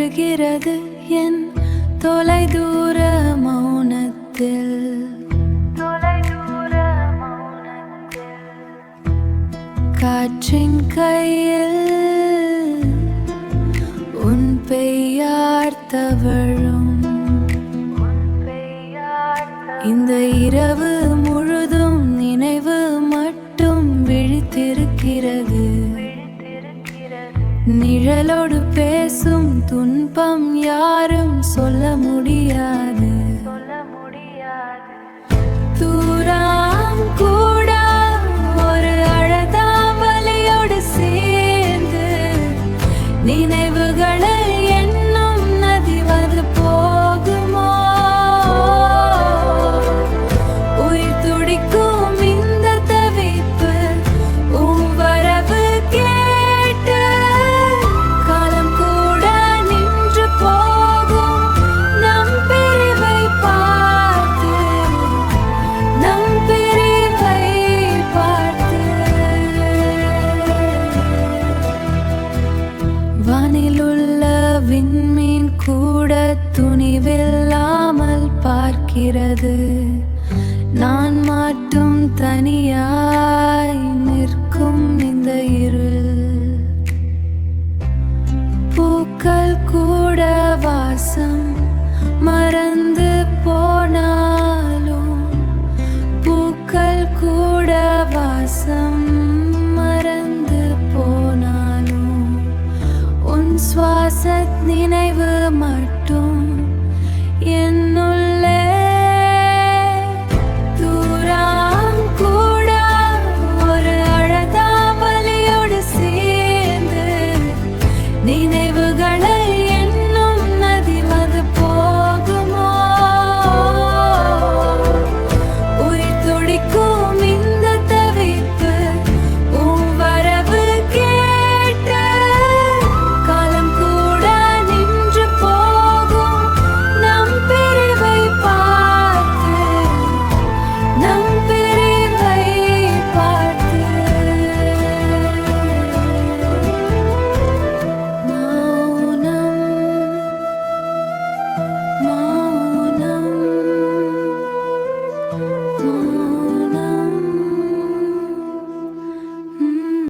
விழுகிறது என் தொலைதூர மௌனத்தில். காற்றின் கையில் உன் பெய்யார் தவழும். இந்த இரவு முழுதும் நினைவு மட்டும் விழித்திருக்கிறது. நிழலோடு பேசும் துன்பம் யாரும் சொல்ல முடியாது. தூரம் கூட ஒரு அழகாவலியோடு சேர்ந்து நினைவுகளை என்னும் நதிவது போகுமோ? உயிர் துடிக்கும் இந்த தவிப்பு உன் வரவு கேட்டு காலம் கூட நின்று போகும். நம் பிரிவை பார்த்து, நம் பிரிவை பார்த்து. வானிலுள்ள விண்மீன் கூட துணிவில்லாமல் பார்க்கிறது. நான் மட்டும் தனியாக